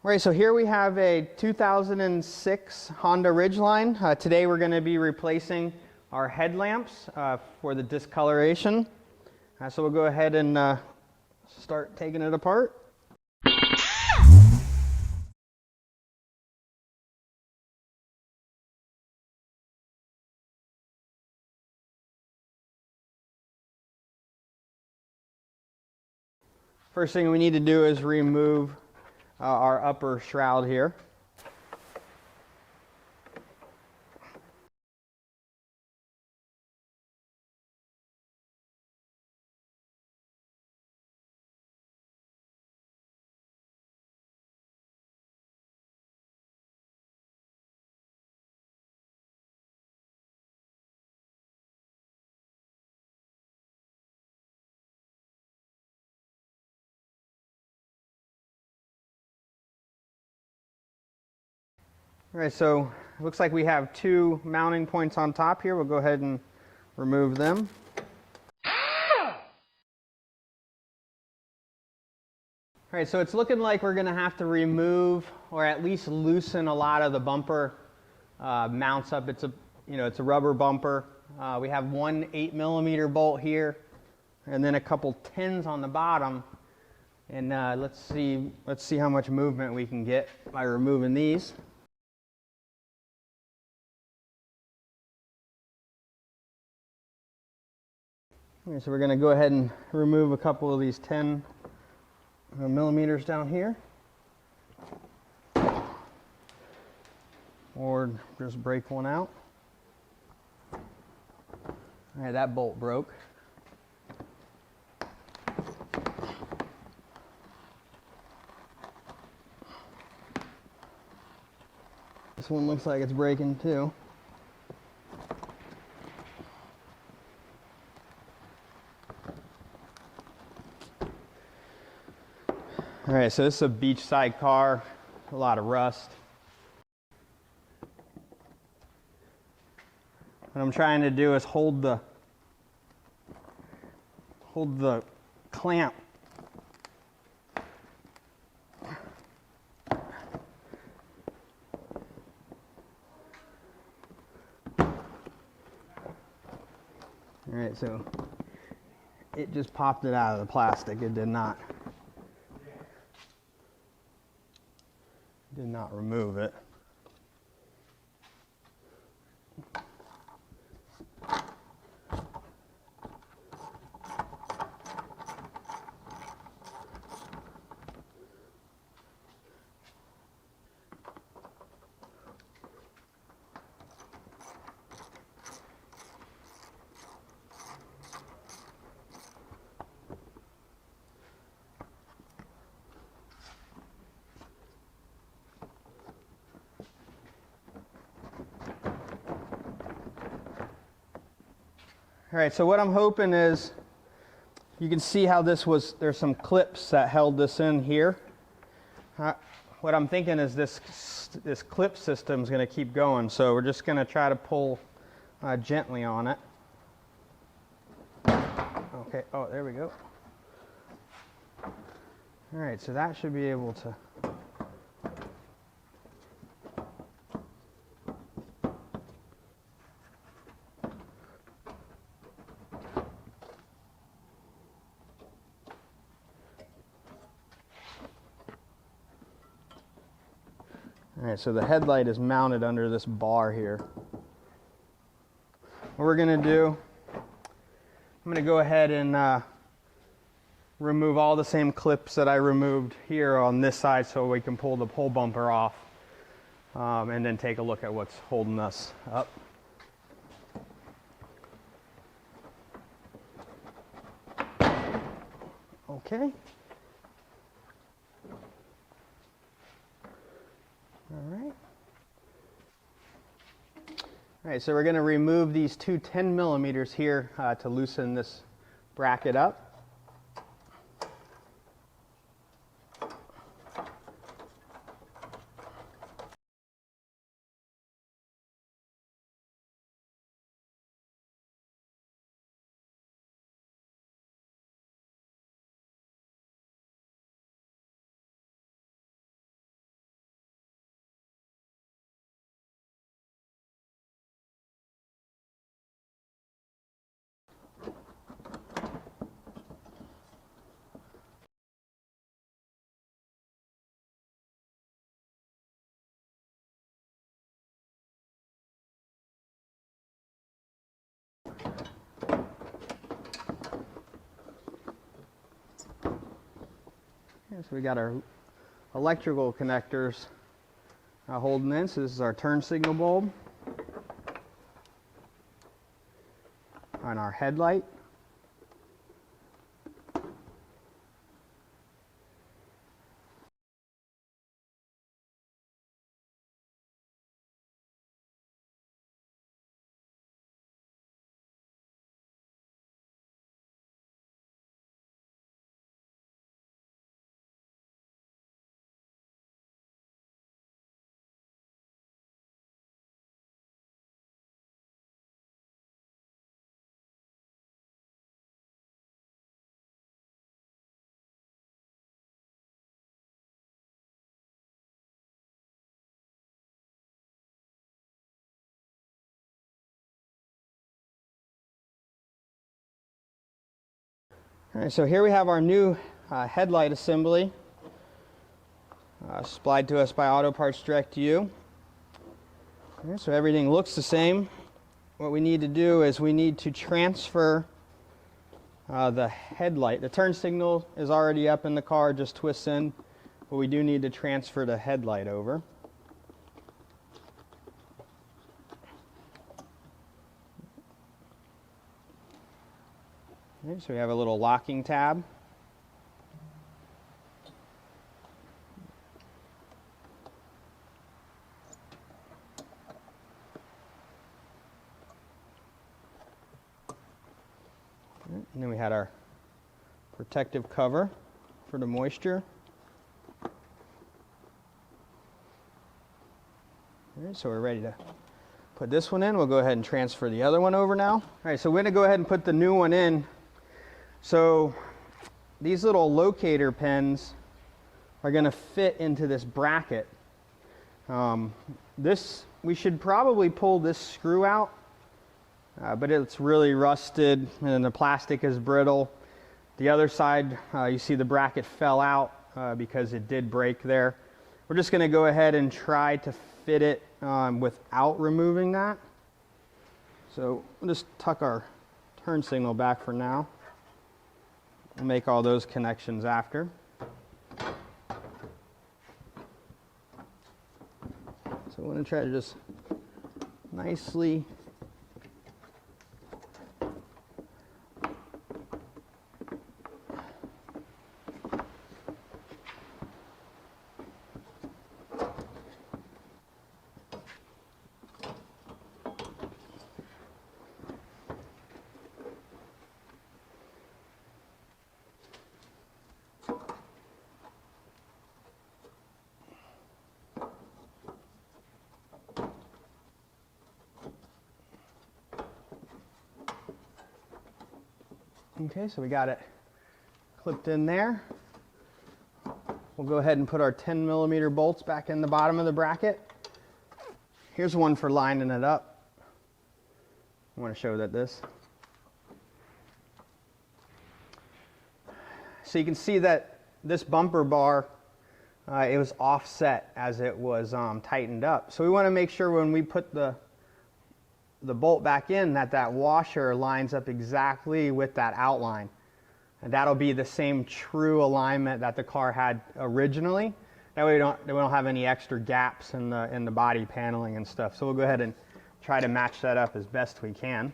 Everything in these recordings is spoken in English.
All right, so here we have a 2006 Honda Ridgeline. Today we're going to be replacing our headlamps for the discoloration. So we'll go ahead and start taking it apart. First thing we need to do is remove our upper shroud here. All right, so it looks like we have two mounting points on top here. We'll go ahead and remove them. All right, so it's looking like we're going to have to remove or at least loosen a lot of the bumper mounts up. It's a rubber bumper. We have one 8mm bolt here, and then a couple 10s on the bottom. And let's see how much movement we can get by removing these. Okay, so we're going to go ahead and remove a couple of these 10mm down here, or just break one out. All right, that bolt broke. This one looks like it's breaking too. All right, so this is a beachside car, a lot of rust. What I'm trying to do is hold the clamp. All right, so it just popped it out of the plastic. It did not remove it. All right, so what I'm hoping is you can see how there's some clips that held this in here. What I'm thinking is this clip system is going to keep going, so we're just going to try to pull gently on it. Okay, oh, there we go. All right, so that should be able to. All right, so the headlight is mounted under this bar here. What we're going to do, I'm going to go ahead and remove all the same clips that I removed here on this side so we can pull the pole bumper off and then take a look at what's holding us up. Okay. All right, so we're going to remove these two 10mm here to loosen this bracket up. So we got our electrical connectors holding in. So this is our turn signal bulb on our headlight. All right, so here we have our new headlight assembly supplied to us by Auto Parts Direct to You. Okay, so everything looks the same. What we need to do is we need to transfer the headlight. The turn signal is already up in the car, just twists in, but we do need to transfer the headlight over. Okay, so we have a little locking tab. And then we had our protective cover for the moisture. All right, so we're ready to put this one in. We'll go ahead and transfer the other one over now. All right, so we're going to go ahead and put the new one in. So these little locator pins are going to fit into this bracket. We should probably pull this screw out, but it's really rusted and the plastic is brittle. The other side, you see the bracket fell out because it did break there. We're just going to go ahead and try to fit it without removing that. So we'll just tuck our turn signal back for now. We'll make all those connections after. So we're going to try to just nicely Okay, so we got it clipped in there. We'll go ahead and put our 10mm bolts back in the bottom of the bracket. Here's one for lining it up. I want to show that this. So you can see that this bumper bar, it was offset as it was tightened up. So we want to make sure when we put the bolt back in that washer lines up exactly with that outline. And that'll be the same true alignment that the car had originally. That way we don't have any extra gaps in the body paneling and stuff. So we'll go ahead and try to match that up as best we can.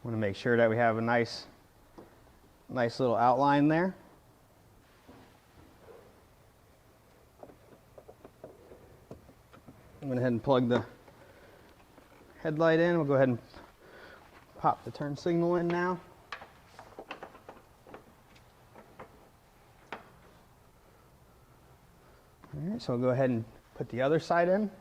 Want to make sure that we have a nice little outline there. I'm going to go ahead and plug the headlight in. We'll go ahead and pop the turn signal in now. All right, so we'll go ahead and put the other side in.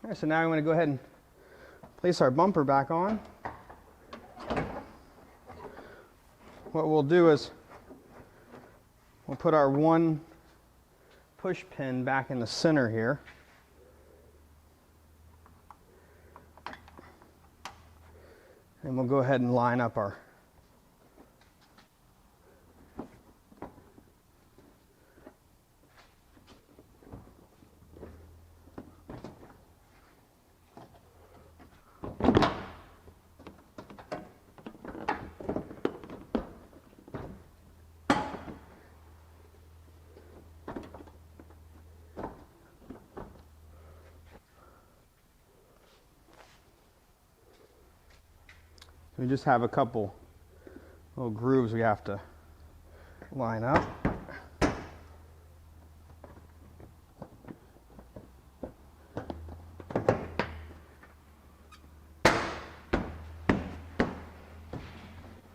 All right, so now I'm going to go ahead and place our bumper back on. What we'll do is we'll put our one push pin back in the center here. And we'll go ahead and line up our we just have a couple little grooves we have to line up. All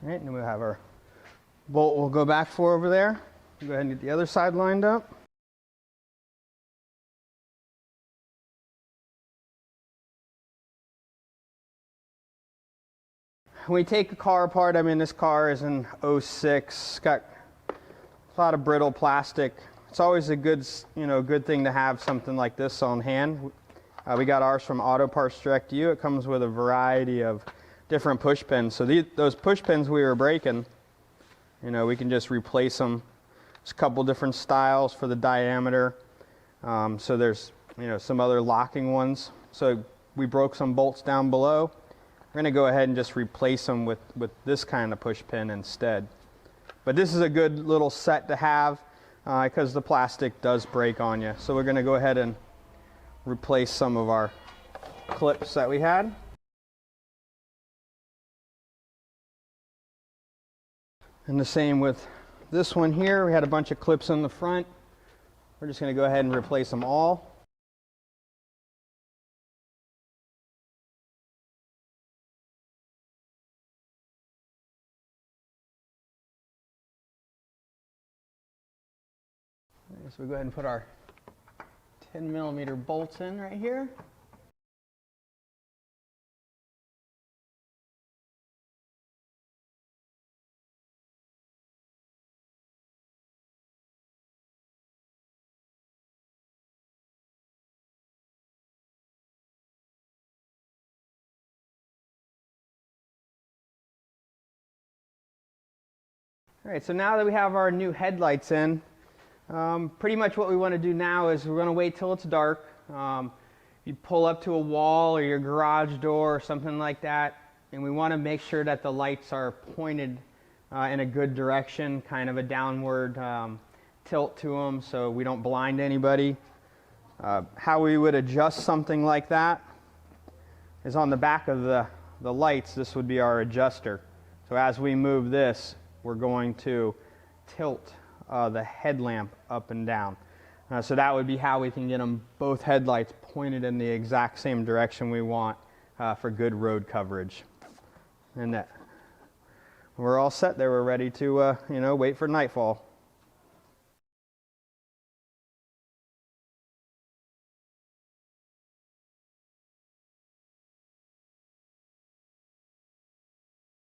right, and then we'll have our bolt we'll go back for over there. We'll go ahead and get the other side lined up. When we take a car apart, I mean, this car is an '06, got a lot of brittle plastic. It's always a good, good thing to have something like this on hand. We got ours from Auto Parts Direct to You. It comes with a variety of different push pins. So those push pins we were breaking, we can just replace them. There's a couple different styles for the diameter. So there's, some other locking ones. So we broke some bolts down below. We're going to go ahead and just replace them with this kind of push pin instead. But this is a good little set to have because the plastic does break on you. So we're going to go ahead and replace some of our clips that we had. And the same with this one here. We had a bunch of clips in the front. We're just going to go ahead and replace them all. So we go ahead and put our 10mm bolts in right here. All right, so now that we have our new headlights in, pretty much what we want to do now is we're going to wait till it's dark. You pull up to a wall or your garage door or something like that, and we want to make sure that the lights are pointed in a good direction, kind of a downward tilt to them so we don't blind anybody. How we would adjust something like that is on the back of the lights. This would be our adjuster. So as we move this, we're going to tilt the headlamp up and down. So that would be how we can get them both headlights pointed in the exact same direction we want for good road coverage. And that we're all set there. We're ready to, wait for nightfall.